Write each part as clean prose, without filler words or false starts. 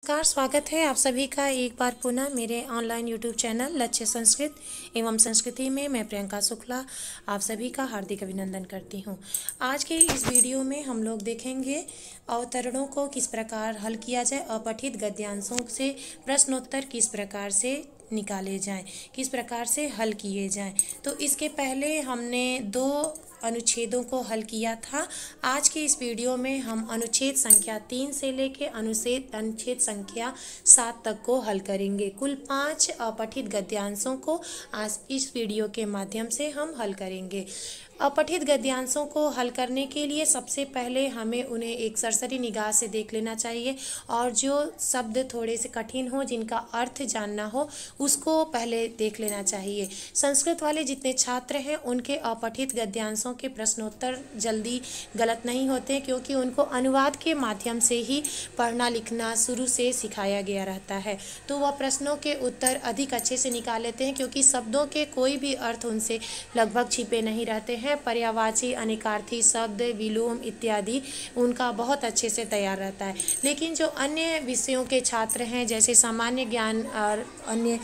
नमस्कार, स्वागत है आप सभी का एक बार पुनः मेरे ऑनलाइन यूट्यूब चैनल लक्ष्य संस्कृत एवं संस्कृति में। मैं प्रियंका शुक्ला आप सभी का हार्दिक अभिनंदन करती हूँ। आज के इस वीडियो में हम लोग देखेंगे अवतरणों को किस प्रकार हल किया जाए, अपठित गद्यांशों से प्रश्नोत्तर किस प्रकार से निकाले जाएं, किस प्रकार से हल किए जाएं। तो इसके पहले हमने 2 अनुच्छेदों को हल किया था। आज के इस वीडियो में हम अनुच्छेद संख्या 3 से लेके अनुच्छेद संख्या 7 तक को हल करेंगे। कुल 5 अपठित गद्यांशों को आज इस वीडियो के माध्यम से हम हल करेंगे। अपठित गद्यांशों को हल करने के लिए सबसे पहले हमें उन्हें एक सरसरी निगाह से देख लेना चाहिए और जो शब्द थोड़े से कठिन हो, जिनका अर्थ जानना हो, उसको पहले देख लेना चाहिए। संस्कृत वाले जितने छात्र हैं उनके अपठित गद्यांशों के प्रश्नोत्तर जल्दी गलत नहीं होते, क्योंकि उनको अनुवाद के माध्यम से ही पढ़ना लिखना शुरू से सिखाया गया रहता है। तो वह प्रश्नों के उत्तर अधिक अच्छे से निकाल लेते हैं, क्योंकि शब्दों के कोई भी अर्थ उनसे लगभग छिपे नहीं रहते हैं। पर्यायवाची, अनेकार्थी शब्द, विलोम इत्यादि उनका बहुत अच्छे से तैयार रहता है। लेकिन जो अन्य विषयों के छात्र हैं, जैसे सामान्य ज्ञान और अन्य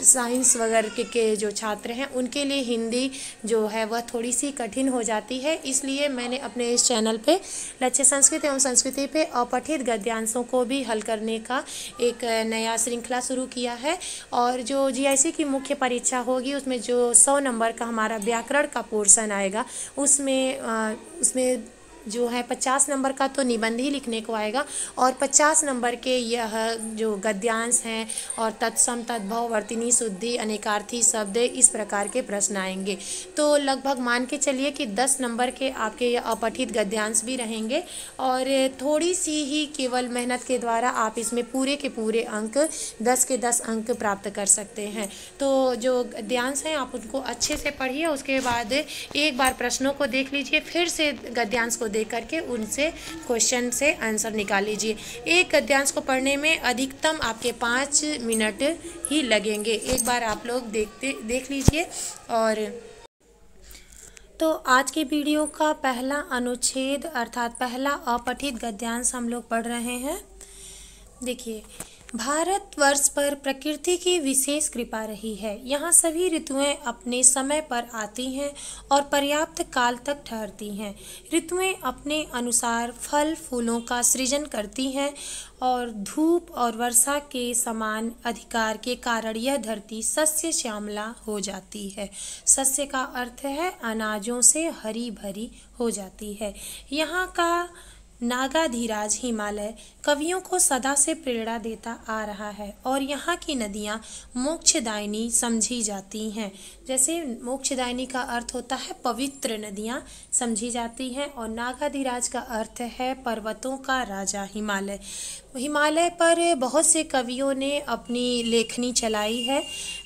साइंस वगैरह के जो छात्र हैं, उनके लिए हिंदी जो है वह थोड़ी सी कठिन हो जाती है। इसलिए मैंने अपने इस चैनल पे लक्ष्य संस्कृत एवं संस्कृति पे अपठित गद्यांशों को भी हल करने का एक नया श्रृंखला शुरू किया है। और जो जीआईसी की मुख्य परीक्षा होगी उसमें जो 100 नंबर का हमारा व्याकरण का पोर्शन आएगा, उसमें जो है 50 नंबर का तो निबंध ही लिखने को आएगा और 50 नंबर के यह जो गद्यांश हैं और तत्सम, तद्भव, वर्तनी, शुद्धि, अनेकार्थी शब्द, इस प्रकार के प्रश्न आएंगे। तो लगभग मान के चलिए कि 10 नंबर के आपके यह अपठित गद्यांश भी रहेंगे और थोड़ी सी ही केवल मेहनत के द्वारा आप इसमें पूरे के पूरे अंक 10 के 10 अंक प्राप्त कर सकते हैं। तो जो गद्यांश हैं आप उनको अच्छे से पढ़िए, उसके बाद एक बार प्रश्नों को देख लीजिए, फिर से गद्यांश को देख करके उनसे क्वेश्चन से आंसर निकाल लीजिए। एक गद्यांश को पढ़ने में अधिकतम आपके 5 मिनट ही लगेंगे। एक बार आप लोग देख लीजिए। और तो आज के वीडियो का पहला अनुच्छेद अर्थात पहला अपठित गद्यांश हम लोग पढ़ रहे हैं। देखिए, भारतवर्ष पर प्रकृति की विशेष कृपा रही है। यहाँ सभी ऋतुएं अपने समय पर आती हैं और पर्याप्त काल तक ठहरती हैं। ऋतुएं अपने अनुसार फल फूलों का सृजन करती हैं और धूप और वर्षा के समान अधिकार के कारण यह धरती सस्य श्यामला हो जाती है। सस्य का अर्थ है अनाजों से हरी भरी हो जाती है। यहाँ का नागाधिराज हिमालय कवियों को सदा से प्रेरणा देता आ रहा है और यहाँ की नदियाँ मोक्षदायिनी समझी जाती हैं। जैसे मोक्षदायिनी का अर्थ होता है पवित्र नदियाँ समझी जाती हैं और नागाधिराज का अर्थ है पर्वतों का राजा हिमालय। हिमालय पर बहुत से कवियों ने अपनी लेखनी चलाई है।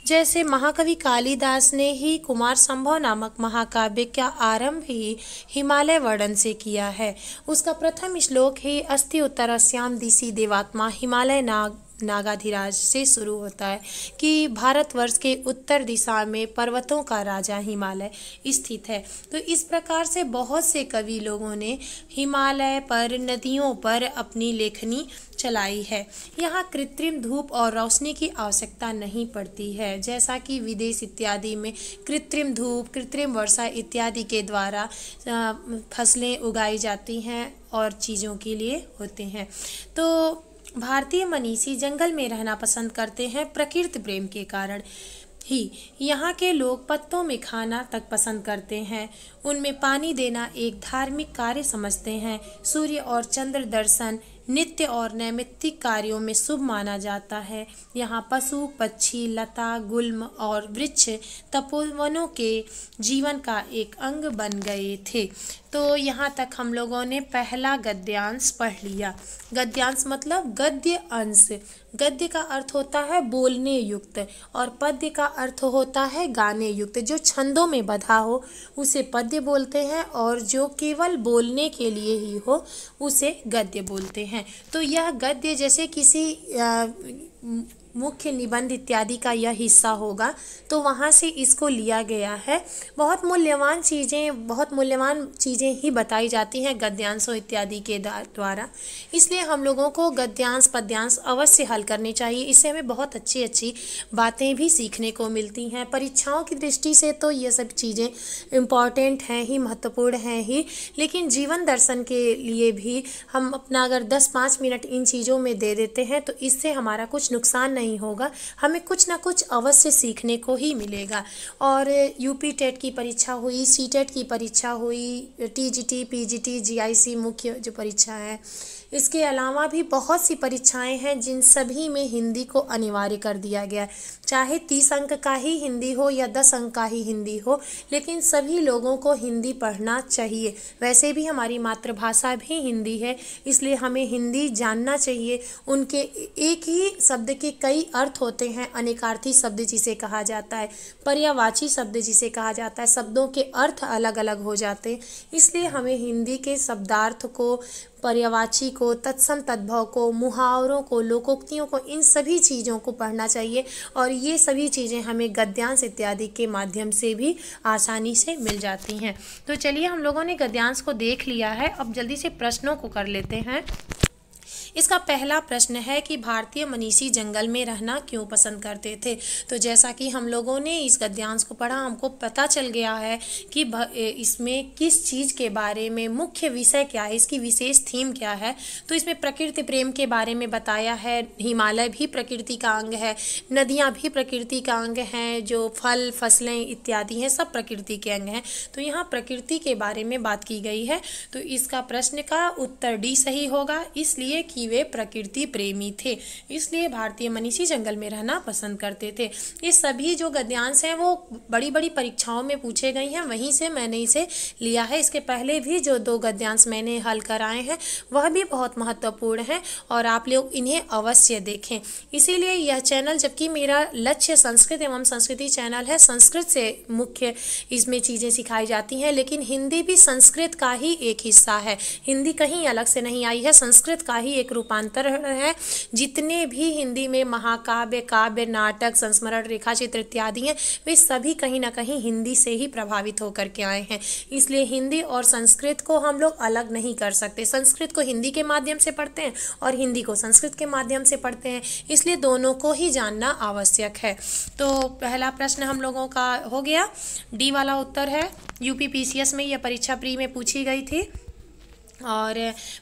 जैसे महाकवि कालिदास ने ही कुमार संभव नामक महाकाव्य का आरंभ ही हिमालय वर्णन से किया है। उसका प्रथम श्लोक ही अस्ति उत्तरस्याम दिशि देवात्मा हिमालय नागाधिराज से शुरू होता है कि भारतवर्ष के उत्तर दिशा में पर्वतों का राजा हिमालय स्थित है। तो इस प्रकार से बहुत से कवि लोगों ने हिमालय पर, नदियों पर अपनी लेखनी चलाई है। यहाँ कृत्रिम धूप और रोशनी की आवश्यकता नहीं पड़ती है, जैसा कि विदेश इत्यादि में कृत्रिम धूप, कृत्रिम वर्षा इत्यादि के द्वारा फसलें उगाई जाती हैं और चीज़ों के लिए होते हैं। तो भारतीय मनीषी जंगल में रहना पसंद करते हैं प्रकृति प्रेम के कारण ही। यहाँ के लोग पत्तों में खाना तक पसंद करते हैं। उनमें पानी देना एक धार्मिक कार्य समझते हैं। सूर्य और चंद्र दर्शन नित्य और नैमित्तिक कार्यों में शुभ माना जाता है। यहाँ पशु, पक्षी, लता, गुल्म और वृक्ष तपोवनों के जीवन का एक अंग बन गए थे। तो यहाँ तक हम लोगों ने पहला गद्यांश पढ़ लिया। गद्यांश मतलब गद्य अंश। गद्य का अर्थ होता है बोलने युक्त और पद्य का अर्थ होता है गाने युक्त। जो छंदों में बधा हो उसे पद्य बोलते हैं और जो केवल बोलने के लिए ही हो उसे गद्य बोलते हैं। तो यह गद्य जैसे किसी मुख्य निबंध इत्यादि का यह हिस्सा होगा, तो वहाँ से इसको लिया गया है। बहुत मूल्यवान चीज़ें ही बताई जाती हैं गद्यांशों इत्यादि के द्वारा, इसलिए हम लोगों को गद्यांश पद्यांश अवश्य हल करने चाहिए। इससे हमें बहुत अच्छी अच्छी बातें भी सीखने को मिलती हैं। परीक्षाओं की दृष्टि से तो ये सब चीज़ें इम्पॉर्टेंट हैं ही, महत्वपूर्ण हैं ही, लेकिन जीवन दर्शन के लिए भी हम अपना अगर 10-5 मिनट इन चीज़ों में दे देते हैं तो इससे हमारा कुछ नुकसान नहीं होगा, हमें कुछ ना कुछ अवश्य सीखने को ही मिलेगा। और यूपी टेट की परीक्षा हुई, सीटेट की परीक्षा हुई, टीजीटी, पीजीटी, जीआईसी मुख्य जो परीक्षा है, इसके अलावा भी बहुत सी परीक्षाएं हैं जिन सभी में हिंदी को अनिवार्य कर दिया गया है। चाहे 30 अंक का ही हिंदी हो या 10 अंक का ही हिंदी हो, लेकिन सभी लोगों को हिंदी पढ़ना चाहिए। वैसे भी हमारी मातृभाषा भी हिंदी है, इसलिए हमें हिंदी जानना चाहिए। उनके एक ही शब्द के कई अर्थ होते हैं, अनेकार्थी शब्द जिसे कहा जाता है, पर्यायवाची शब्द जिसे कहा जाता है, शब्दों के अर्थ अलग अलग हो जाते हैं। इसलिए हमें हिंदी के शब्दार्थ को, पर्यायवाची को, तत्सम तद्भव को, मुहावरों को, लोकोक्तियों को, इन सभी चीज़ों को पढ़ना चाहिए। और ये सभी चीज़ें हमें गद्यांश इत्यादि के माध्यम से भी आसानी से मिल जाती हैं। तो चलिए, हम लोगों ने गद्यांश को देख लिया है, अब जल्दी से प्रश्नों को कर लेते हैं। इसका पहला प्रश्न है कि भारतीय मनीषी जंगल में रहना क्यों पसंद करते थे। तो जैसा कि हम लोगों ने इस गद्यांश को पढ़ा, हमको पता चल गया है कि इसमें किस चीज़ के बारे में, मुख्य विषय क्या है, इसकी विशेष थीम क्या है। तो इसमें प्रकृति प्रेम के बारे में बताया है। हिमालय भी प्रकृति का अंग है, नदियाँ भी प्रकृति का अंग हैं, जो फल फसलें इत्यादि हैं सब प्रकृति के अंग हैं। तो यहाँ प्रकृति के बारे में बात की गई है। तो इसका प्रश्न का उत्तर डी सही होगा, इसलिए कि वे प्रकृति प्रेमी थे, इसलिए भारतीय मनीषी जंगल में रहना पसंद करते थे। ये सभी जो गद्यांश हैं वो बड़ी बड़ी परीक्षाओं में पूछे गए हैं, वहीं से मैंने इसे लिया है। इसके पहले भी जो 2 गद्यांश मैंने हल कराए हैं वह भी बहुत महत्वपूर्ण हैं और आप लोग इन्हें अवश्य देखें। इसीलिए यह चैनल, जबकि मेरा लक्ष्य संस्कृत एवं संस्कृति चैनल है, संस्कृत से मुख्य इसमें चीज़ें सिखाई जाती हैं, लेकिन हिंदी भी संस्कृत का ही एक हिस्सा है। हिंदी कहीं अलग से नहीं आई है, संस्कृत का ही एक रूपांतर है। जितने भी हिंदी में महाकाव्य, काव्य, नाटक, संस्मरण, रेखा चित्र इत्यादि हैं, वे सभी कहीं ना कहीं हिंदी से ही प्रभावित होकर के आए हैं। इसलिए हिंदी और संस्कृत को हम लोग अलग नहीं कर सकते। संस्कृत को हिंदी के माध्यम से पढ़ते हैं और हिंदी को संस्कृत के माध्यम से पढ़ते हैं, इसलिए दोनों को ही जानना आवश्यक है। तो पहला प्रश्न हम लोगों का हो गया। डी वाला उत्तर है, यूपी पीसीएस में यह परीक्षा प्री में पूछी गई थी। और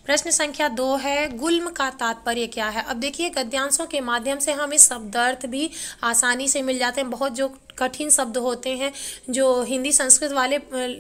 प्रश्न संख्या 2 है, गुल्म का तात्पर्य क्या है। अब देखिए, गद्यांशों के माध्यम से हमें शब्दार्थ भी आसानी से मिल जाते हैं। बहुत जो कठिन शब्द होते हैं, जो हिंदी संस्कृत वाले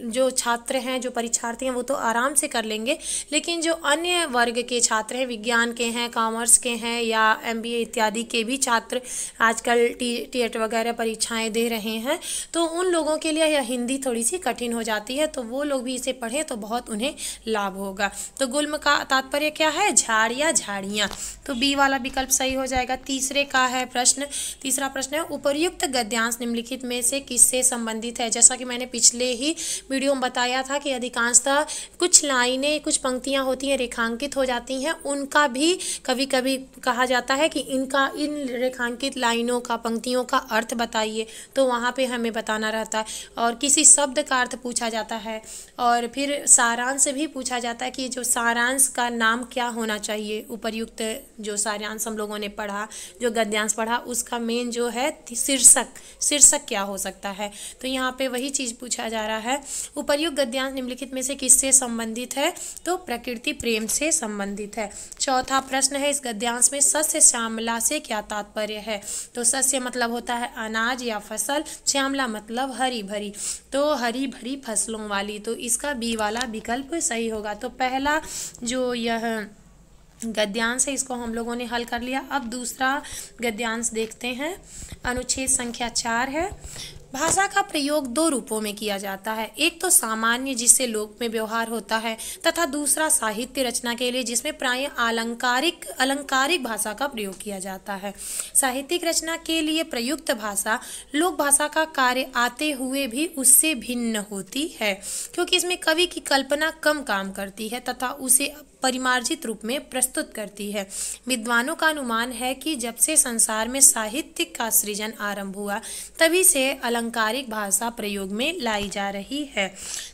जो छात्र हैं, जो परीक्षार्थी हैं, वो तो आराम से कर लेंगे, लेकिन जो अन्य वर्ग के छात्र हैं, विज्ञान के हैं, कॉमर्स के हैं या एमबीए इत्यादि के भी छात्र आजकल टीएट वगैरह परीक्षाएं दे रहे हैं, तो उन लोगों के लिए यह हिंदी थोड़ी सी कठिन हो जाती है। तो वो लोग भी इसे पढ़ें तो बहुत उन्हें लाभ होगा। तो गुल्म का तात्पर्य क्या है, झाड़ या झाड़ियाँ। तो बी वाला विकल्प सही हो जाएगा। तीसरे का है प्रश्न, तीसरा प्रश्न है, उपर्युक्त गद्यांश निम्नलिखित में से किससे संबंधित है। जैसा कि मैंने पिछले ही वीडियो में बताया था कि अधिकांशतः कुछ लाइनें, कुछ पंक्तियां होती हैं रेखांकित हो जाती हैं, उनका भी कभी कभी कहा जाता है कि इन रेखांकित लाइनों का, पंक्तियों का अर्थ बताइए, तो वहाँ पे हमें बताना रहता है। और किसी शब्द का अर्थ पूछा जाता है, और फिर सारांश भी पूछा जाता है कि जो सारांश का नाम क्या होना चाहिए। उपर्युक्त जो सारांश हम लोगों ने पढ़ा, जो गद्यांश पढ़ा, उसका मेन जो है शीर्षक क्या हो सकता है। तो यहाँ पे वही चीज़ पूछा जा रहा है, उपर्युक्त गद्यांश निम्नलिखित में से किससे संबंधित है। तो प्रकृति प्रेम से संबंधित है। चौथा प्रश्न है, इस गद्यांश में सस्य श्यामला से क्या तात्पर्य है। तो सस्य मतलब होता है अनाज या फसल, श्यामला मतलब हरी भरी, तो हरी भरी फसलों वाली। तो इसका बी वाला विकल्प सही होगा। तो पहला जो यह गद्यांश है इसको हम लोगों ने हल कर लिया। अब दूसरा गद्यांश देखते हैं। अनुच्छेद संख्या 4 है, भाषा का प्रयोग 2 रूपों में किया जाता है। एक तो सामान्य, जिससे लोक में व्यवहार होता है, तथा दूसरा साहित्य रचना के लिए, जिसमें प्रायः अलंकारिक भाषा का प्रयोग किया जाता है। साहित्यिक रचना के लिए प्रयुक्त भाषा लोक भाषा का कार्य आते हुए भी उससे भिन्न होती है, क्योंकि इसमें कवि की कल्पना कम काम करती है तथा उसे परिमार्जित रूप में प्रस्तुत करती है। विद्वानों का अनुमान है कि जब से संसार में साहित्य का सृजन आरंभ हुआ तभी से अलंकारिक भाषा प्रयोग में लाई जा रही है।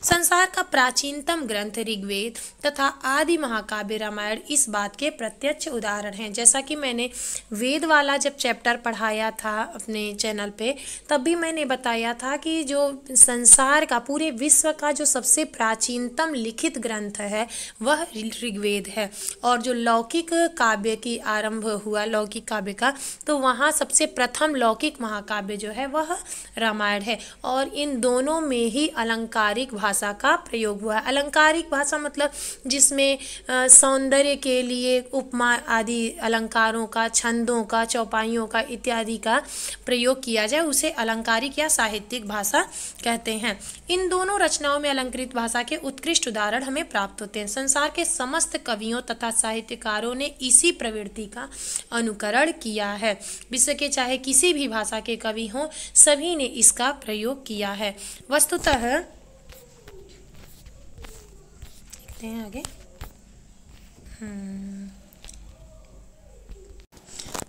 संसार का प्राचीनतम ग्रंथ ऋग्वेद तथा आदि महाकाव्य रामायण इस बात के प्रत्यक्ष उदाहरण हैं। जैसा कि मैंने वेद वाला जब चैप्टर पढ़ाया था अपने चैनल पे, तब भी मैंने बताया था कि जो संसार का, पूरे विश्व का जो सबसे प्राचीनतम लिखित ग्रंथ है वह ऋग्वेद है। और जो लौकिक काव्य की आरंभ हुआ, लौकिक काव्य का, तो वहाँ सबसे प्रथम लौकिक महाकाव्य जो है वह रामायण है। और इन दोनों में ही अलंकारिक भाषा का प्रयोग हुआ है। अलंकारिक भाषा मतलब जिसमें सौंदर्य के लिए उपमा आदि अलंकारों का, छंदों का, चौपाइयों का इत्यादि का प्रयोग किया जाए, उसे अलंकारिक या साहित्यिक भाषा कहते हैं। इन दोनों रचनाओं में अलंकृत भाषा के उत्कृष्ट उदाहरण हमें प्राप्त होते हैं। संसार के समस्त कवियों तथा साहित्यकारों ने इसी प्रवृत्ति का अनुकरण किया है। विश्व के चाहे किसी भी भाषा के कवि हों, सभी ने इसका प्रयोग किया है। वस्तुतः देखते हैं आगे।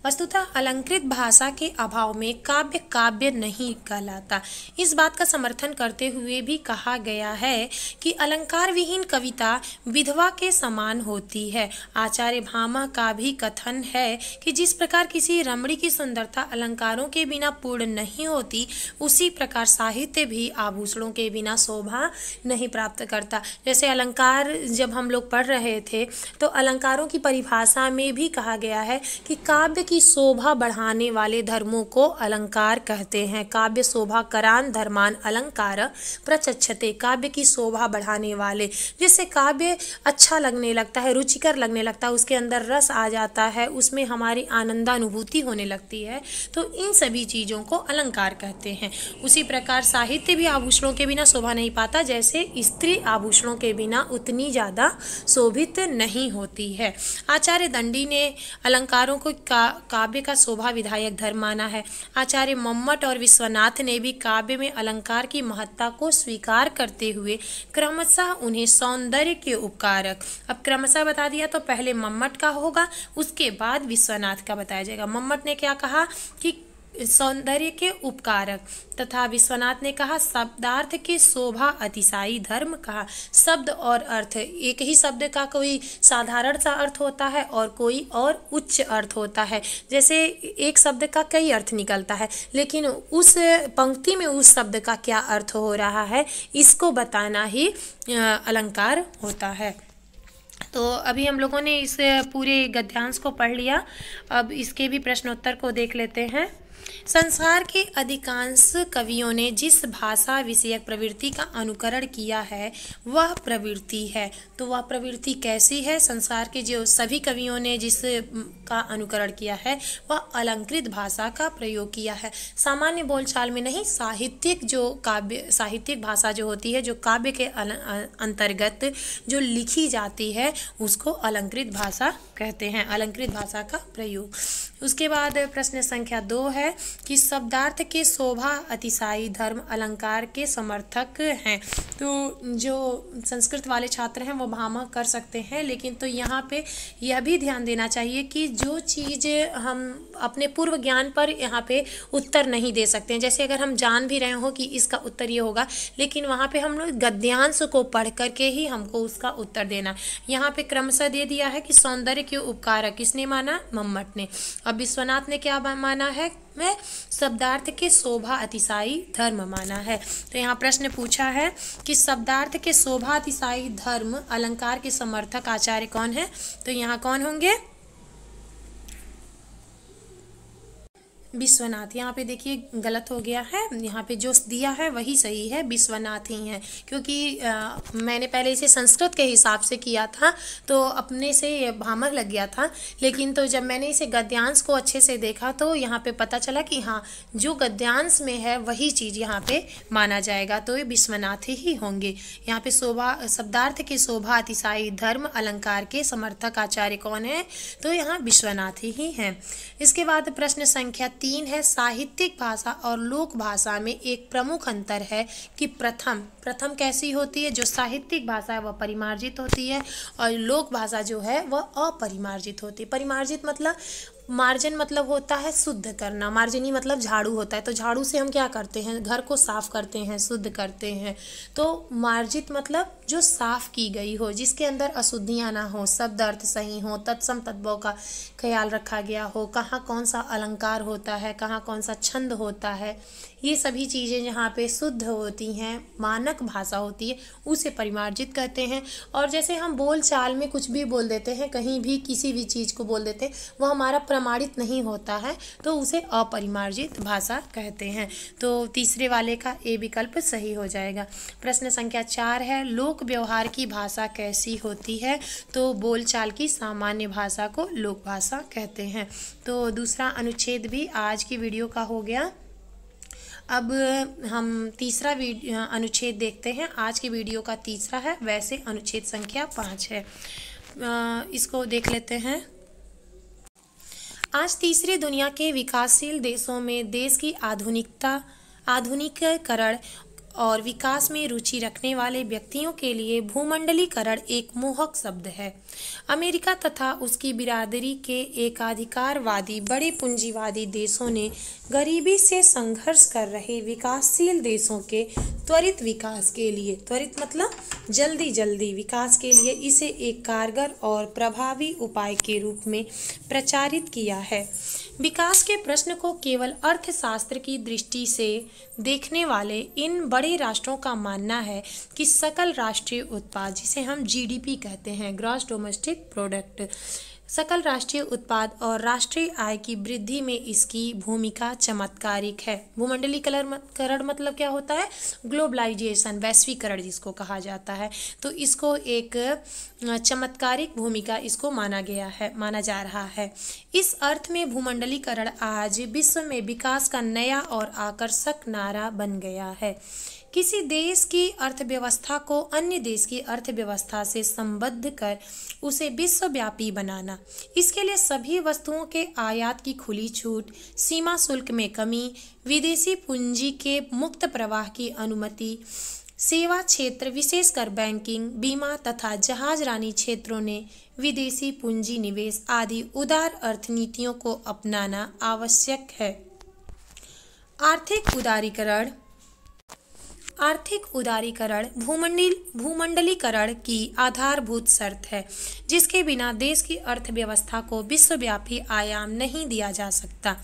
वस्तुतः अलंकृत भाषा के अभाव में काव्य काव्य नहीं कहलाता। इस बात का समर्थन करते हुए भी कहा गया है कि अलंकार विहीन कविता विधवा के समान होती है। आचार्य भामह का भी कथन है कि जिस प्रकार किसी रमणी की सुंदरता अलंकारों के बिना पूर्ण नहीं होती, उसी प्रकार साहित्य भी आभूषणों के बिना शोभा नहीं प्राप्त करता। जैसे अलंकार जब हम लोग पढ़ रहे थे तो अलंकारों की परिभाषा में भी कहा गया है कि काव्य की शोभा बढ़ाने वाले धर्मों को अलंकार कहते हैं। काव्य शोभा करान धर्मान अलंकार प्रचक्षते। काव्य की शोभा बढ़ाने वाले, जिससे काव्य अच्छा लगने लगता है, रुचिकर लगने लगता है, उसके अंदर रस आ जाता है, उसमें हमारी आनंदानुभूति होने लगती है, तो इन सभी चीज़ों को अलंकार कहते हैं। उसी प्रकार साहित्य भी आभूषणों के बिना शोभा नहीं पाता, जैसे स्त्री आभूषणों के बिना उतनी ज़्यादा शोभित नहीं होती है। आचार्य दंडी ने अलंकारों को काव्य का शोभा विधायक धर्म माना है। आचार्य मम्मट और विश्वनाथ ने भी काव्य में अलंकार की महत्ता को स्वीकार करते हुए क्रमशः उन्हें सौंदर्य के उपकारक, अब क्रमशः बता दिया तो पहले मम्मट का होगा, उसके बाद विश्वनाथ का बताया जाएगा। मम्मट ने क्या कहा कि सौंदर्य के उपकारक, तथा विश्वनाथ ने कहा शब्दार्थ के शोभा अतिशायी धर्म कहा। शब्द और अर्थ, एक ही शब्द का कोई साधारण सा अर्थ होता है और कोई और उच्च अर्थ होता है। जैसे एक शब्द का कई अर्थ निकलता है, लेकिन उस पंक्ति में उस शब्द का क्या अर्थ हो रहा है, इसको बताना ही अलंकार होता है। तो अभी हम लोगों ने इस पूरे गद्यांश को पढ़ लिया। अब इसके भी प्रश्नोत्तर को देख लेते हैं। संसार के अधिकांश कवियों ने जिस भाषा विषयक प्रवृत्ति का अनुकरण किया है वह प्रवृत्ति है। तो वह प्रवृत्ति कैसी है? संसार के जो सभी कवियों ने जिस का अनुकरण किया है वह अलंकृत भाषा का प्रयोग किया है। सामान्य बोलचाल में नहीं, साहित्यिक जो काव्य, साहित्यिक भाषा जो होती है, जो काव्य के अंतर्गत जो लिखी जाती है, उसको अलंकृत भाषा कहते हैं, अलंकृत भाषा का प्रयोग। उसके बाद प्रश्न संख्या 2 है कि शब्दार्थ के शोभा अतिशायी धर्म अलंकार के समर्थक हैं। तो जो संस्कृत वाले छात्र हैं वो भामह कर सकते हैं, लेकिन तो यहाँ पे यह भी ध्यान देना चाहिए कि जो चीज़ हम अपने पूर्व ज्ञान पर यहाँ पे उत्तर नहीं दे सकते हैं। जैसे अगर हम जान भी रहे हो कि इसका उत्तर ये होगा, लेकिन वहाँ पे हम लोग गद्यांश को पढ़ करके ही हमको उसका उत्तर देना। यहाँ पे क्रमशः दे दिया है कि सौंदर्य के उपकारक किसने माना? मम्मट ने। अब विश्वनाथ ने क्या माना है? में शब्दार्थ के शोभा अतिशायी धर्म माना है। तो यहाँ प्रश्न पूछा है कि शब्दार्थ के शोभा अतिशायी धर्म अलंकार के समर्थक आचार्य कौन है? तो यहाँ कौन होंगे? विश्वनाथ। यहाँ पे देखिए गलत हो गया है, यहाँ पे जो दिया है वही सही है, विश्वनाथ ही हैं। क्योंकि मैंने पहले इसे संस्कृत के हिसाब से किया था तो अपने से ये भामह लग गया था, लेकिन तो जब मैंने इसे गद्यांश को अच्छे से देखा तो यहाँ पे पता चला कि हाँ, जो गद्यांश में है वही चीज़ यहाँ पे माना जाएगा, तो ये विश्वनाथ ही होंगे। यहाँ पे शोभा, शब्दार्थ के शोभा अतिशायी धर्म अलंकार के समर्थक आचार्य कौन है? तो यहाँ विश्वनाथ ही हैं। इसके बाद प्रश्न संख्या 3 है, साहित्यिक भाषा और लोक भाषा में एक प्रमुख अंतर है कि प्रथम कैसी होती है, जो साहित्यिक भाषा है वह परिमार्जित होती है और लोक भाषा जो है वह अपरिमार्जित होती है। परिमार्जित मतलब मार्जन मतलब होता है शुद्ध करना, मार्जनी मतलब झाड़ू होता है, तो झाड़ू से हम क्या करते हैं, घर को साफ करते हैं, शुद्ध करते हैं। तो मार्जित मतलब जो साफ की गई हो, जिसके अंदर अशुद्धियाँ ना हो, शब्द अर्थ सही हो, तत्सम तद्भव का ख्याल रखा गया हो, कहाँ कौन सा अलंकार होता है, कहाँ कौन सा छंद होता है, ये सभी चीज़ें जहाँ पे शुद्ध होती हैं, मानक भाषा होती है, उसे परिमार्जित कहते हैं। और जैसे हम बोल चाल में कुछ भी बोल देते हैं, कहीं भी किसी भी चीज़ को बोल देते हैं, वह हमारा प्रमाणित नहीं होता है, तो उसे अपरिमार्जित भाषा कहते हैं। तो तीसरे वाले का ए विकल्प सही हो जाएगा। प्रश्न संख्या 4 है, लोक व्यवहार की भाषा कैसी होती है? तो बोलचाल की सामान्य भाषा को लोक भाषा कहते हैं। तो दूसरा अनुच्छेद भी आज की वीडियो का हो गया। अब हम तीसरा अनुच्छेद देखते हैं। आज की वीडियो का तीसरा है, वैसे अनुच्छेद संख्या 5 है, इसको देख लेते हैं। आज तीसरी दुनिया के विकासशील देशों में देश की आधुनिकीकरण और विकास में रुचि रखने वाले व्यक्तियों के लिए भूमंडलीकरण एक मोहक शब्द है। अमेरिका तथा उसकी बिरादरी के एकाधिकारवादी बड़े पूंजीवादी देशों ने गरीबी से संघर्ष कर रहे विकासशील देशों के त्वरित विकास के लिए, त्वरित मतलब जल्दी विकास के लिए इसे एक कारगर और प्रभावी उपाय के रूप में प्रचारित किया है। विकास के प्रश्न को केवल अर्थशास्त्र की दृष्टि से देखने वाले इन बड़े राष्ट्रों का मानना है कि सकल राष्ट्रीय उत्पाद, जिसे हम जीडीपी कहते हैं, ग्रॉस डोमेस्टिक प्रोडक्ट, सकल राष्ट्रीय उत्पाद और राष्ट्रीय आय की वृद्धि में इसकी भूमिका चमत्कारिक है। भूमंडलीकरण मतलब क्या होता है? ग्लोबलाइजेशन, वैश्वीकरण जिसको कहा जाता है। तो इसको एक चमत्कारिक भूमिका इसको माना जा रहा है। इस अर्थ में भूमंडलीकरण आज विश्व में विकास का नया और आकर्षक नारा बन गया है। किसी देश की अर्थव्यवस्था को अन्य देश की अर्थव्यवस्था से संबद्ध कर उसे विश्वव्यापी बनाना, इसके लिए सभी वस्तुओं के आयात की खुली छूट, सीमा शुल्क में कमी, विदेशी पूंजी के मुक्त प्रवाह की अनुमति, सेवा क्षेत्र विशेषकर बैंकिंग, बीमा तथा जहाजरानी क्षेत्रों ने विदेशी पूंजी निवेश आदि उदार अर्थनीतियों को अपनाना आवश्यक है। आर्थिक उदारीकरण भूमंडलीकरण की आधारभूत शर्त है, जिसके बिना देश की अर्थव्यवस्था को विश्वव्यापी आयाम नहीं दिया जा सकता।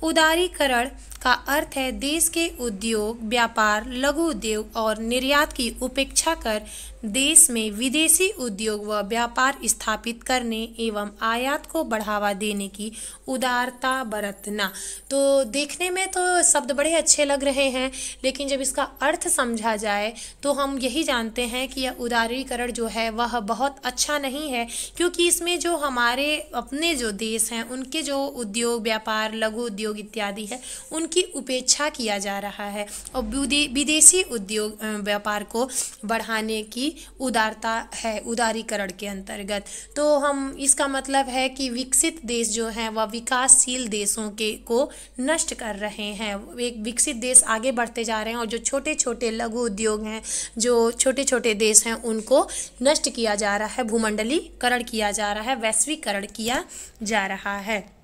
उदारीकरण का अर्थ है देश के उद्योग, व्यापार, लघु उद्योग और निर्यात की उपेक्षा कर देश में विदेशी उद्योग व व्यापार स्थापित करने एवं आयात को बढ़ावा देने की उदारता बरतना। तो देखने में तो शब्द बड़े अच्छे लग रहे हैं, लेकिन जब इसका अर्थ समझा जाए तो हम यही जानते हैं कि यह उदारीकरण जो है वह बहुत अच्छा नहीं है, क्योंकि इसमें जो हमारे अपने जो देश हैं उनके जो उद्योग, व्यापार, लघु उद्योग इत्यादि है उनकी उपेक्षा किया जा रहा है और विदेशी उद्योग व्यापार को बढ़ाने की उदारता है उदारीकरण के अंतर्गत। तो हम इसका मतलब है कि विकसित देश जो हैं वह विकासशील देशों को नष्ट कर रहे हैं। एक विकसित देश आगे बढ़ते जा रहे हैं और जो छोटे छोटे लघु उद्योग हैं, जो छोटे छोटे देश हैं, उनको नष्ट किया जा रहा है, भूमंडलीकरण किया जा रहा है, वैश्वीकरण किया जा रहा है।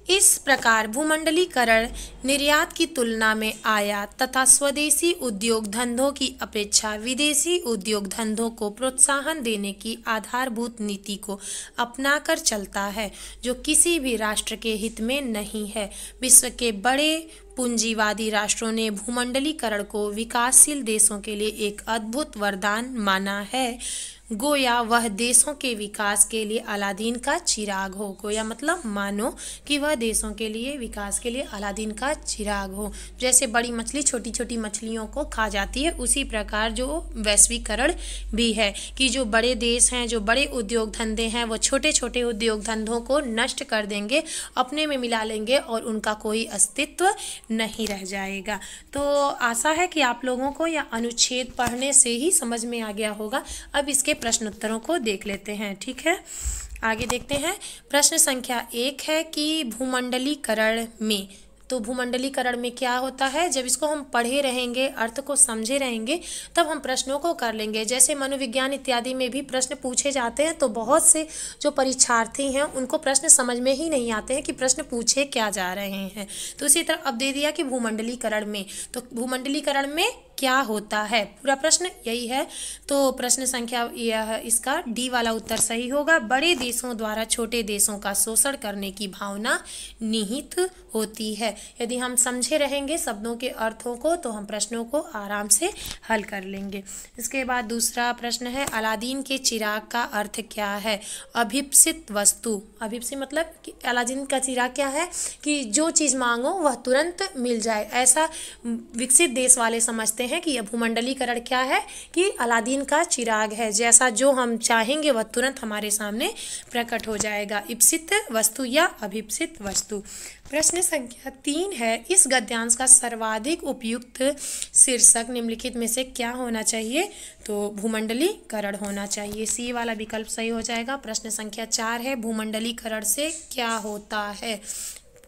इस प्रकार भूमंडलीकरण निर्यात की तुलना में आयात तथा स्वदेशी उद्योग धंधों की अपेक्षा विदेशी उद्योग धंधों को प्रोत्साहन देने की आधारभूत नीति को अपनाकर चलता है, जो किसी भी राष्ट्र के हित में नहीं है। विश्व के बड़े पूंजीवादी राष्ट्रों ने भूमंडलीकरण को विकासशील देशों के लिए एक अद्भुत वरदान माना है, गोया वह देशों के विकास के लिए अलादीन का चिराग हो। गोया मतलब मानो कि वह देशों के लिए विकास के लिए अलादीन का चिराग हो। जैसे बड़ी मछली छोटी छोटी मछलियों को खा जाती है, उसी प्रकार जो वैश्वीकरण भी है कि जो बड़े देश हैं, जो बड़े उद्योग धंधे हैं, वो छोटे छोटे उद्योग धंधों को नष्ट कर देंगे, अपने में मिला लेंगे और उनका कोई अस्तित्व नहीं रह जाएगा। तो आशा है कि आप लोगों को यह अनुच्छेद पढ़ने से ही समझ में आ गया होगा। अब इसके प्रश्न उत्तरों को देख लेते हैं। ठीक है, आगे देखते हैं। प्रश्न संख्या 1 है कि भूमंडलीकरण में, तो भूमंडलीकरण में क्या होता है, जब इसको हम पढ़े रहेंगे, अर्थ को समझे रहेंगे, तब हम प्रश्नों को कर लेंगे। जैसे मनोविज्ञान इत्यादि में भी प्रश्न पूछे जाते हैं तो बहुत से जो परीक्षार्थी हैं उनको प्रश्न समझ में ही नहीं आते हैं कि प्रश्न पूछे क्या जा रहे हैं। तो इसी तरह अब दे दिया कि भूमंडलीकरण में, तो भूमंडलीकरण में क्या होता है, पूरा प्रश्न यही है। तो प्रश्न संख्या यह इसका डी वाला उत्तर सही होगा। बड़े देशों द्वारा छोटे देशों का शोषण करने की भावना निहित होती है। यदि हम समझे रहेंगे शब्दों के अर्थों को तो हम प्रश्नों को आराम से हल कर लेंगे। इसके बाद दूसरा प्रश्न है, अलादीन के चिराग का अर्थ क्या है। अभिप्सित वस्तु, अभिप्सित मतलब कि अलादीन का चिराग क्या है कि जो चीज़ मांगो वह तुरंत मिल जाए, ऐसा विकसित देश वाले समझते हैं कि यह भूमंडलीकरण क्या है कि अलादीन का चिराग है, जैसा जो हम चाहेंगे वह तुरंत हमारे सामने प्रकट हो जाएगा। इप्सित वस्तु या अभिप्सित वस्तु। प्रश्न संख्या 3 है, इस गद्यांश का सर्वाधिक उपयुक्त शीर्षक निम्नलिखित में से क्या होना चाहिए। तो भूमंडलीकरण होना चाहिए, सी वाला विकल्प सही हो जाएगा। प्रश्न संख्या 4 है, भूमंडलीकरण से क्या होता है।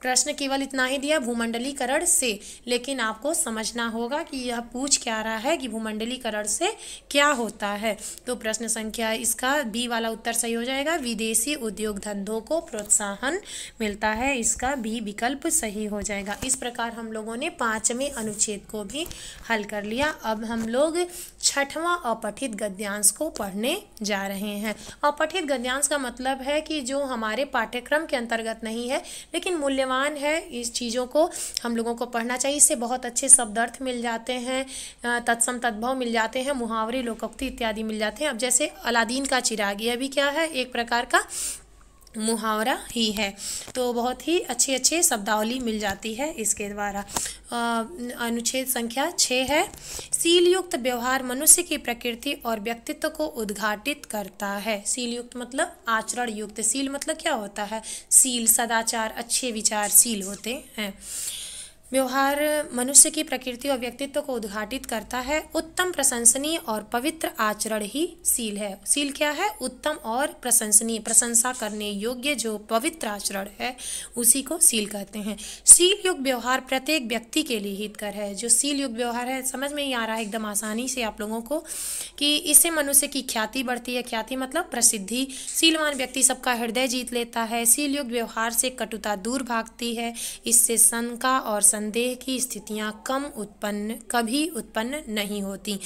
प्रश्न केवल इतना ही दिया भूमंडलीकरण से, लेकिन आपको समझना होगा कि यह पूछ क्या रहा है कि भूमंडलीकरण से क्या होता है। तो प्रश्न संख्या इसका बी वाला उत्तर सही हो जाएगा। विदेशी उद्योग धंधों को प्रोत्साहन मिलता है, इसका बी विकल्प सही हो जाएगा। इस प्रकार हम लोगों ने 5वें अनुच्छेद को भी हल कर लिया। अब हम लोग 6वां अपठित गद्यांश को पढ़ने जा रहे हैं। अपठित गद्यांश का मतलब है कि जो हमारे पाठ्यक्रम के अंतर्गत नहीं है लेकिन मूल्यवान है, इस चीज़ों को हम लोगों को पढ़ना चाहिए। इससे बहुत अच्छे शब्द अर्थ मिल जाते हैं, तत्सम तद्भव मिल जाते हैं, मुहावरे लोकोक्ति इत्यादि मिल जाते हैं। अब जैसे अलादीन का चिराग, यह भी क्या है, एक प्रकार का मुहावरा ही है। तो बहुत ही अच्छे अच्छे शब्दावली मिल जाती है इसके द्वारा। अनुच्छेद संख्या 6 है, सीलयुक्त व्यवहार मनुष्य की प्रकृति और व्यक्तित्व को उद्घाटित करता है। सीलयुक्त मतलब आचरण युक्त, सील मतलब क्या होता है, सील सदाचार अच्छे विचार सील होते हैं। व्यवहार मनुष्य की प्रकृति और व्यक्तित्व को उद्घाटित करता है। उत्तम प्रशंसनीय और पवित्र आचरण ही सील है। सील क्या है, उत्तम और प्रशंसनीय, प्रशंसा करने योग्य जो पवित्र आचरण है उसी को सील कहते हैं। सील युक्त व्यवहार प्रत्येक व्यक्ति के लिए हितकर है। जो सील युक्त व्यवहार है, समझ में ही आ रहा है एकदम आसानी से आप लोगों को कि इससे मनुष्य की ख्याति बढ़ती है। ख्याति मतलब प्रसिद्धि। सीलवान व्यक्ति सबका हृदय जीत लेता है। सील युक्त व्यवहार से कटुता दूर भागती है। इससे शंका और संदेह की स्थितियां कभी उत्पन्न नहीं होती।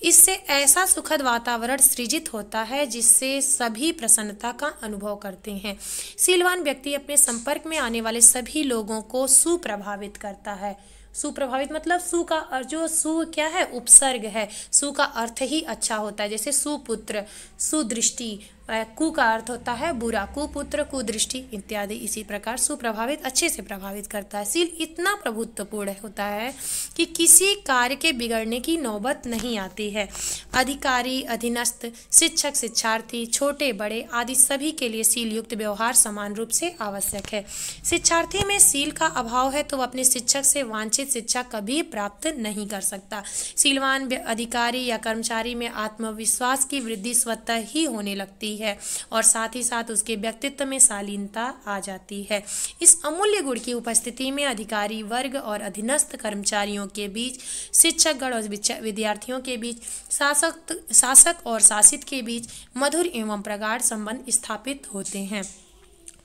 इससे ऐसा सुखद वातावरण सृजित होता है जिससे सभी प्रसन्नता का अनुभव करते हैं। सीलवान व्यक्ति अपने संपर्क में आने वाले सभी लोगों को सुप्रभावित करता है। सुप्रभावित मतलब सु का जो सु क्या है, उपसर्ग है। सु का अर्थ ही अच्छा होता है, जैसे सुपुत्र, सुदृष्टि। कु का अर्थ होता है बुरा, कुपुत्र, कुदृष्टि इत्यादि। इसी प्रकार सुप्रभावित अच्छे से प्रभावित करता है। सील इतना प्रभुत्वपूर्ण होता है कि किसी कार्य के बिगड़ने की नौबत नहीं आती है। अधिकारी, अधीनस्थ, शिक्षक, शिक्षार्थी, छोटे बड़े आदि सभी के लिए सील युक्त व्यवहार समान रूप से आवश्यक है। शिक्षार्थी में सील का अभाव है तो वह अपने शिक्षक से वांछित शिक्षा कभी प्राप्त नहीं कर सकता। सीलवान अधिकारी या कर्मचारी में आत्मविश्वास की वृद्धि स्वतः ही होने लगती है और साथ ही साथ उसके व्यक्तित्व में शालीनता आ जाती है। इस अमूल्य गुण की उपस्थिति में अधिकारी वर्ग और अधीनस्थ कर्मचारियों के बीच, शिक्षकगण और विद्यार्थियों के बीच, शासक और शासित के बीच मधुर एवं प्रगाढ़ संबंध स्थापित होते हैं।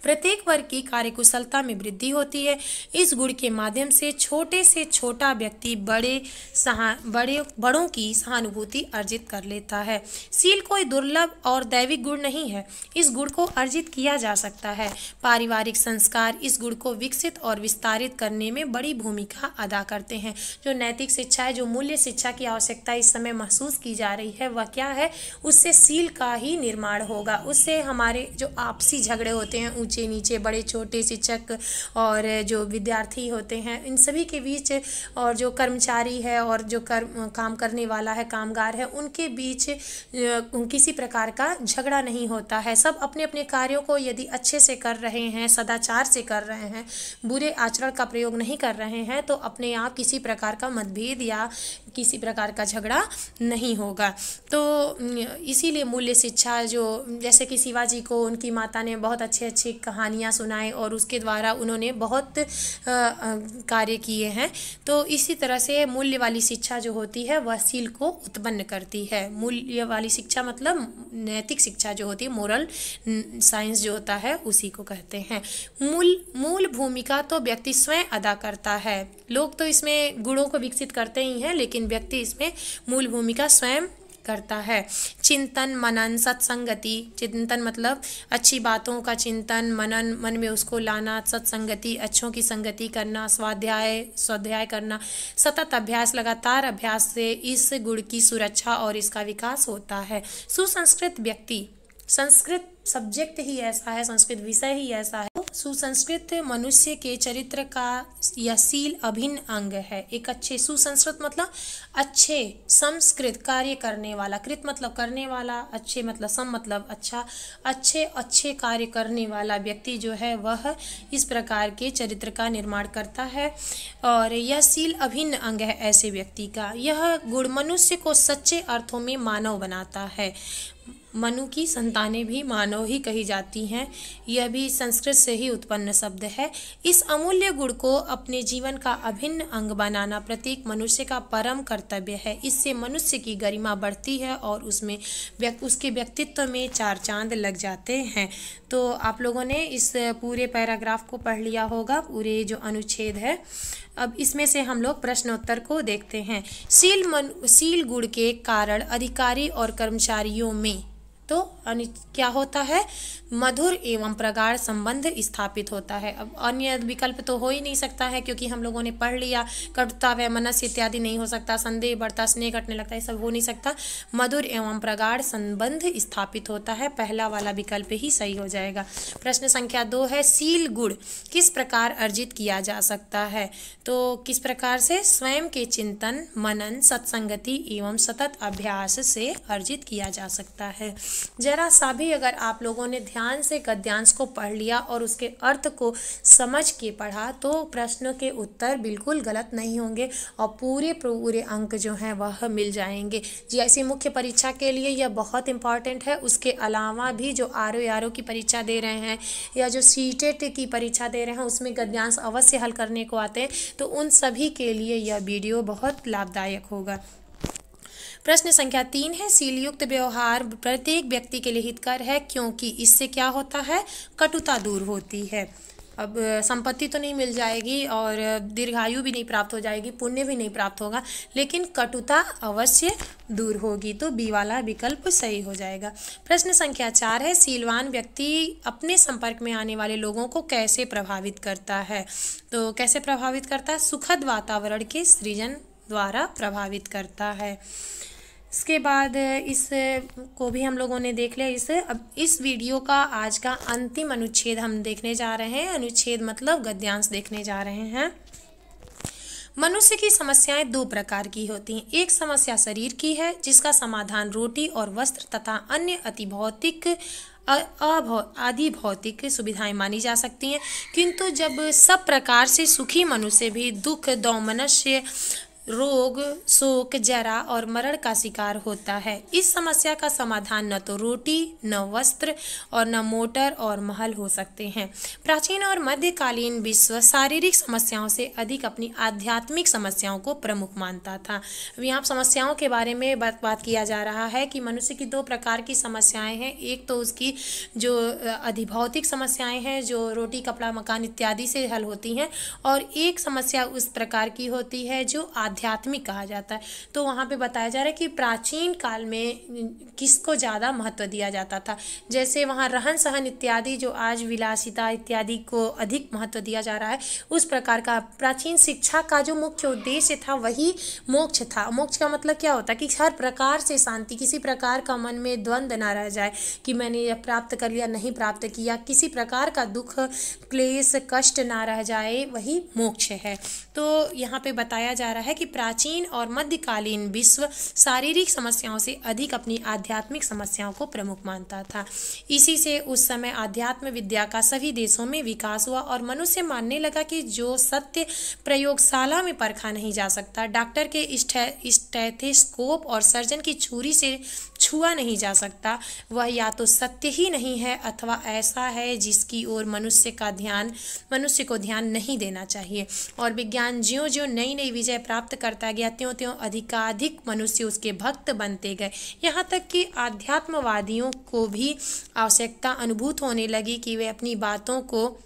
प्रत्येक वर्ग की कार्यकुशलता में वृद्धि होती है। इस गुण के माध्यम से छोटे से छोटा व्यक्ति बड़ों की सहानुभूति अर्जित कर लेता है। सील कोई दुर्लभ और दैविक गुण नहीं है, इस गुण को अर्जित किया जा सकता है। पारिवारिक संस्कार इस गुण को विकसित और विस्तारित करने में बड़ी भूमिका अदा करते हैं। जो नैतिक शिक्षा है, जो मूल्य शिक्षा की आवश्यकता इस समय महसूस की जा रही है, वह क्या है, उससे सील का ही निर्माण होगा। उससे हमारे जो आपसी झगड़े होते हैं, ऊंचे नीचे, बड़े छोटे, शिक्षक और जो विद्यार्थी होते हैं, इन सभी के बीच, और जो कर्मचारी है और जो काम करने वाला है, कामगार है, उनके बीच किसी प्रकार का झगड़ा नहीं होता है। सब अपने अपने कार्यों को यदि अच्छे से कर रहे हैं, सदाचार से कर रहे हैं, बुरे आचरण का प्रयोग नहीं कर रहे हैं, तो अपने आप किसी प्रकार का मतभेद या किसी प्रकार का झगड़ा नहीं होगा। तो इसीलिए मूल्य शिक्षा, जो जैसे कि शिवाजी को उनकी माता ने बहुत अच्छी अच्छी कहानियाँ सुनाई और उसके द्वारा उन्होंने बहुत कार्य किए हैं, तो इसी तरह से मूल्य वाली शिक्षा जो होती है वह शील को उत्पन्न करती है। मूल्य वाली शिक्षा मतलब नैतिक शिक्षा जो होती है, मोरल साइंस जो होता है, उसी को कहते हैं। मूल भूमिका तो व्यक्ति स्वयं अदा करता है। लोग तो इसमें गुणों को विकसित करते ही हैं, लेकिन व्यक्ति इसमें मूल भूमिका स्वयं करता है। चिंतन, मनन, सत्संगति। चिंतन मतलब अच्छी बातों का चिंतन, मनन मन में उसको लाना, सत्संगति अच्छों की संगति करना, स्वाध्याय करना, सतत अभ्यास, लगातार अभ्यास से इस गुण की सुरक्षा और इसका विकास होता है। सुसंस्कृत व्यक्ति, संस्कृत सब्जेक्ट ही ऐसा है, संस्कृत विषय ही ऐसा है। सुसंस्कृत मनुष्य के चरित्र का यह शील अभिन्न अंग है। एक अच्छे, सुसंस्कृत मतलब अच्छे, संस्कृत कार्य करने वाला, कृत मतलब करने वाला, अच्छे मतलब सम मतलब अच्छा, अच्छे कार्य करने वाला व्यक्ति जो है वह इस प्रकार के चरित्र का निर्माण करता है, और यह शील अभिन्न अंग है ऐसे व्यक्ति का। यह गुण मनुष्य को सच्चे अर्थों में मानव बनाता है। मनु की संतानें भी मानव ही कही जाती हैं, यह भी संस्कृत से ही उत्पन्न शब्द है। इस अमूल्य गुण को अपने जीवन का अभिन्न अंग बनाना प्रत्येक मनुष्य का परम कर्तव्य है। इससे मनुष्य की गरिमा बढ़ती है और उसमें उसके व्यक्तित्व में चार चांद लग जाते हैं। तो आप लोगों ने इस पूरे पैराग्राफ को पढ़ लिया होगा, पूरे जो अनुच्छेद है। अब इसमें से हम लोग प्रश्नोत्तर को देखते हैं। शील गुण के कारण अधिकारी और कर्मचारियों में तो क्या होता है, मधुर एवं प्रगाढ़ संबंध स्थापित होता है। अब अन्य विकल्प तो हो ही नहीं सकता है, क्योंकि हम लोगों ने पढ़ लिया, कटुता, वैमनस्य इत्यादि नहीं हो सकता, संदेह बढ़ता, स्नेह घटने लगता, ये सब हो नहीं सकता। मधुर एवं प्रगाढ़ संबंध स्थापित होता है, पहला वाला विकल्प ही सही हो जाएगा। प्रश्न संख्या 2 है, शील गुण किस प्रकार अर्जित किया जा सकता है? तो किस प्रकार से? स्वयं के चिंतन, मनन, सत्संगति एवं सतत अभ्यास से अर्जित किया जा सकता है। जरा सा भी अगर आप लोगों ने ध्यान से गद्यांश को पढ़ लिया और उसके अर्थ को समझ के पढ़ा, तो प्रश्नों के उत्तर बिल्कुल गलत नहीं होंगे और पूरे अंक जो हैं वह मिल जाएंगे। जैसे मुख्य परीक्षा के लिए यह बहुत इंपॉर्टेंट है, उसके अलावा भी जो आरओ की परीक्षा दे रहे हैं या जो सीटेट की परीक्षा दे रहे हैं उसमें गद्यांश अवश्य हल करने को आते हैं, तो उन सभी के लिए यह वीडियो बहुत लाभदायक होगा। प्रश्न संख्या 3 है, शीलयुक्त व्यवहार प्रत्येक व्यक्ति के लिए हितकर है, क्योंकि इससे क्या होता है, कटुता दूर होती है। अब संपत्ति तो नहीं मिल जाएगी और दीर्घायु भी नहीं प्राप्त हो जाएगी, पुण्य भी नहीं प्राप्त होगा, लेकिन कटुता अवश्य दूर होगी, तो बी वाला विकल्प सही हो जाएगा। प्रश्न संख्या 4 है, शीलवान व्यक्ति अपने संपर्क में आने वाले लोगों को कैसे प्रभावित करता है? तो कैसे प्रभावित करता है? सुखद वातावरण के सृजन द्वारा प्रभावित करता है। इसके बाद इस को भी हम लोगों ने देख लिया। अब इस वीडियो का आज का अंतिम अनुच्छेद हम देखने जा रहे हैं। अनुच्छेद मतलब गद्यांश देखने जा रहे हैं। मनुष्य की समस्याएं 2 प्रकार की होती हैं। एक समस्या शरीर की है, जिसका समाधान रोटी और वस्त्र तथा अन्य अति भौतिक आदि भौतिक सुविधाएं मानी जा सकती हैं, किंतु जब सब प्रकार से सुखी मनुष्य भी दुख, दौमनस्य, रोग, शोक, जरा और मरण का शिकार होता है, इस समस्या का समाधान न तो रोटी, न वस्त्र और न मोटर और महल हो सकते हैं। प्राचीन और मध्यकालीन विश्व शारीरिक समस्याओं से अधिक अपनी आध्यात्मिक समस्याओं को प्रमुख मानता था। अब यहाँ समस्याओं के बारे में बात किया जा रहा है कि मनुष्य की 2 प्रकार की समस्याएं हैं। एक तो उसकी जो अधिभौतिक समस्याएं हैं, जो रोटी, कपड़ा, मकान इत्यादि से हल होती हैं, और एक समस्या उस प्रकार की होती है जो आध्यात्मिक कहा जाता है। तो वहाँ पे बताया जा रहा है कि प्राचीन काल में किसको ज़्यादा महत्व दिया जाता था। जैसे वहाँ रहन सहन इत्यादि जो आज विलासिता इत्यादि को अधिक महत्व दिया जा रहा है, उस प्रकार का प्राचीन शिक्षा का जो मुख्य उद्देश्य था वही मोक्ष था। मोक्ष का मतलब क्या होता है कि हर प्रकार से शांति, किसी प्रकार का मन में द्वंद्व ना रह जाए कि मैंने यह प्राप्त कर लिया नहीं प्राप्त किया, किसी प्रकार का दुख क्लेश कष्ट ना रह जाए, वही मोक्ष है। तो यहाँ पे बताया जा रहा है कि प्राचीन और मध्यकालीन विश्व शारीरिक समस्याओं से अधिक अपनी आध्यात्मिक समस्याओं को प्रमुख मानता था। इसी से उस समय आध्यात्म विद्या का सभी देशों में विकास हुआ और मनुष्य मानने लगा कि जो सत्य प्रयोगशाला में परखा नहीं जा सकता, डॉक्टर के स्टेथोस्कोप और सर्जन की छुरी से छुआ नहीं जा सकता, वह या तो सत्य ही नहीं है अथवा ऐसा है जिसकी ओर मनुष्य को ध्यान नहीं देना चाहिए। और विज्ञान ज्यों ज्यों नई नई विजय प्राप्त करता गया, त्यों त्यों अधिकाधिक मनुष्य उसके भक्त बनते गए। यहाँ तक कि आध्यात्मवादियों को भी आवश्यकता अनुभूत होने लगी कि वे अपनी बातों को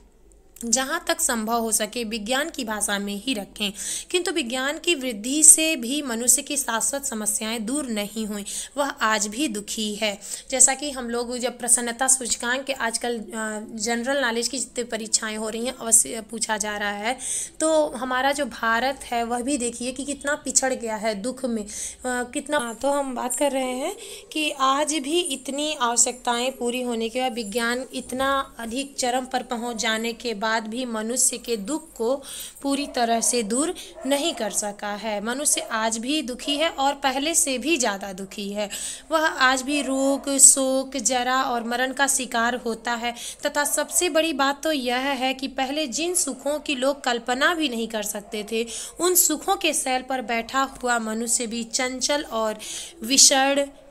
जहाँ तक संभव हो सके विज्ञान की भाषा में ही रखें। किंतु विज्ञान की वृद्धि से भी मनुष्य की शाश्वत समस्याएं दूर नहीं हुई, वह आज भी दुखी है। जैसा कि हम लोग जब प्रसन्नता सूचकांक के आजकल जनरल नॉलेज की जितनी परीक्षाएं हो रही हैं अवश्य पूछा जा रहा है, तो हमारा जो भारत है वह भी देखिए कि कितना पिछड़ गया है दुख में, कितना। तो हम बात कर रहे हैं कि आज भी इतनी आवश्यकताएँ पूरी होने के बाद विज्ञान इतना अधिक चरम पर पहुँच जाने के बाद भी मनुष्य के दुख को पूरी तरह से दूर नहीं कर सका है। मनुष्य आज भी दुखी है और पहले से भी ज़्यादा दुखी है। वह आज भी रोग शोक जरा और मरण का शिकार होता है तथा सबसे बड़ी बात तो यह है कि पहले जिन सुखों की लोग कल्पना भी नहीं कर सकते थे, उन सुखों के सैल पर बैठा हुआ मनुष्य भी चंचल और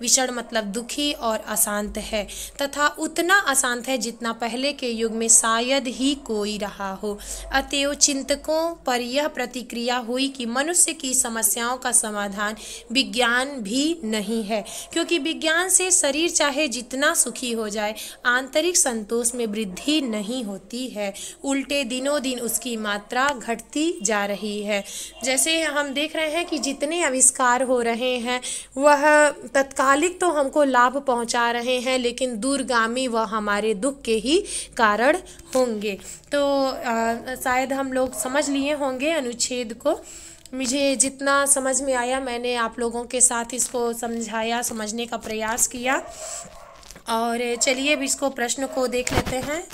विषण मतलब दुखी और अशांत है तथा उतना अशांत है जितना पहले के युग में शायद ही कोई रहा हो। अतएव चिंतकों पर यह प्रतिक्रिया हुई कि मनुष्य की समस्याओं का समाधान विज्ञान भी नहीं है, क्योंकि विज्ञान से शरीर चाहे जितना सुखी हो जाए आंतरिक संतोष में वृद्धि नहीं होती है, उल्टे दिनों दिन उसकी मात्रा घटती जा रही है। जैसे हम देख रहे हैं कि जितने आविष्कार हो रहे हैं वह तत्कालिक तो हमको लाभ पहुंचा रहे हैं, लेकिन दूरगामी वह हमारे दुख के ही कारण होंगे। तो शायद हम लोग समझ लिए होंगे अनुच्छेद को। मुझे जितना समझ में आया मैंने आप लोगों के साथ इसको समझाया, समझने का प्रयास किया। और चलिए अब इसको प्रश्न को देख लेते हैं।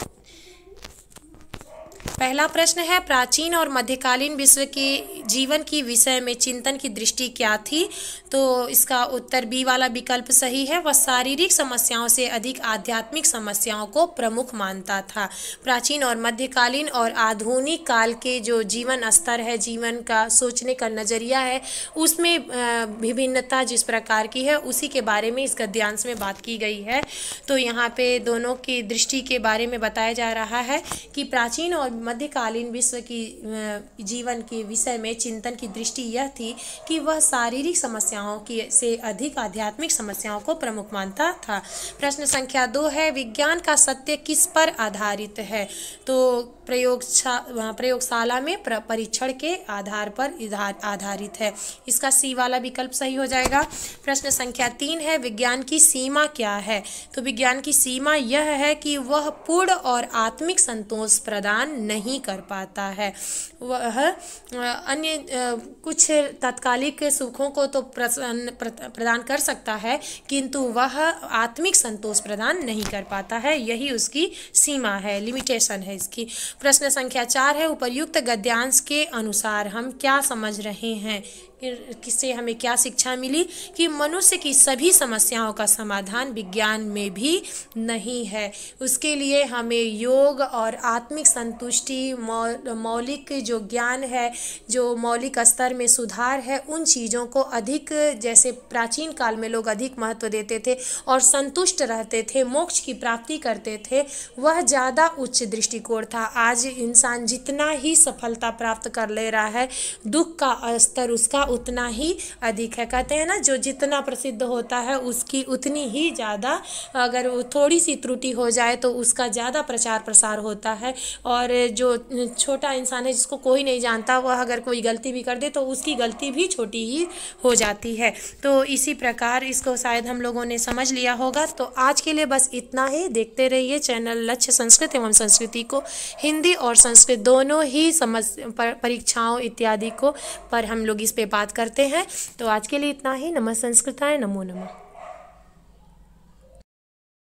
पहला प्रश्न है, प्राचीन और मध्यकालीन विश्व के जीवन की विषय में चिंतन की दृष्टि क्या थी? तो इसका उत्तर बी वाला विकल्प सही है। वह शारीरिक समस्याओं से अधिक आध्यात्मिक समस्याओं को प्रमुख मानता था। प्राचीन और मध्यकालीन और आधुनिक काल के जो जीवन स्तर है, जीवन का सोचने का नज़रिया है, उसमें विभिन्नता जिस प्रकार की है उसी के बारे में इस गद्यांश में बात की गई है। तो यहाँ पे दोनों की दृष्टि के बारे में बताया जा रहा है कि प्राचीन और मध्यकालीन विश्व की जीवन के विषय में चिंतन की दृष्टि यह थी कि वह शारीरिक समस्याओं की से अधिक आध्यात्मिक समस्याओं को प्रमुख मानता था। प्रश्न संख्या 2 है, विज्ञान का सत्य किस पर आधारित है? तो प्रयोगशाला में परीक्षण के आधार पर आधारित है। इसका सी वाला विकल्प सही हो जाएगा। प्रश्न संख्या 3 है, विज्ञान की सीमा क्या है? तो विज्ञान की सीमा यह है कि वह पूर्ण और आत्मिक संतोष प्रदान नहीं कर पाता है। वह अन्य कुछ तात्कालिक सुखों को तो प्रदान कर सकता है, किंतु वह आत्मिक संतोष प्रदान नहीं कर पाता है। यही उसकी सीमा है, लिमिटेशन है इसकी। प्रश्न संख्या 4 है, उपर्युक्त गद्यांश के अनुसार हम क्या समझ रहे हैं? किससे हमें क्या शिक्षा मिली? कि मनुष्य की सभी समस्याओं का समाधान विज्ञान में भी नहीं है। उसके लिए हमें योग और आत्मिक संतुष्टि, मौलिक जो ज्ञान है, जो मौलिक स्तर में सुधार है, उन चीज़ों को अधिक, जैसे प्राचीन काल में लोग अधिक महत्व देते थे और संतुष्ट रहते थे, मोक्ष की प्राप्ति करते थे, वह ज़्यादा उच्च दृष्टिकोण था। आज इंसान जितना ही सफलता प्राप्त कर ले रहा है, दुख का स्तर उसका उतना ही अधिक है। कहते हैं ना, जो जितना प्रसिद्ध होता है उसकी उतनी ही ज़्यादा, अगर थोड़ी सी त्रुटि हो जाए तो उसका ज़्यादा प्रचार प्रसार होता है। और जो छोटा इंसान है जिसको कोई नहीं जानता, वह अगर कोई गलती भी कर दे तो उसकी गलती भी छोटी ही हो जाती है। तो इसी प्रकार इसको शायद हम लोगों ने समझ लिया होगा। तो आज के लिए बस इतना ही। देखते रहिए चैनल लक्ष्य संस्कृत एवं संस्कृति को। हिंदी और संस्कृत दोनों ही परीक्षाओं इत्यादि को पर हम लोग इस पे बात करते हैं। तो आज के लिए इतना ही। नमः संस्कृताय, नमो नमः।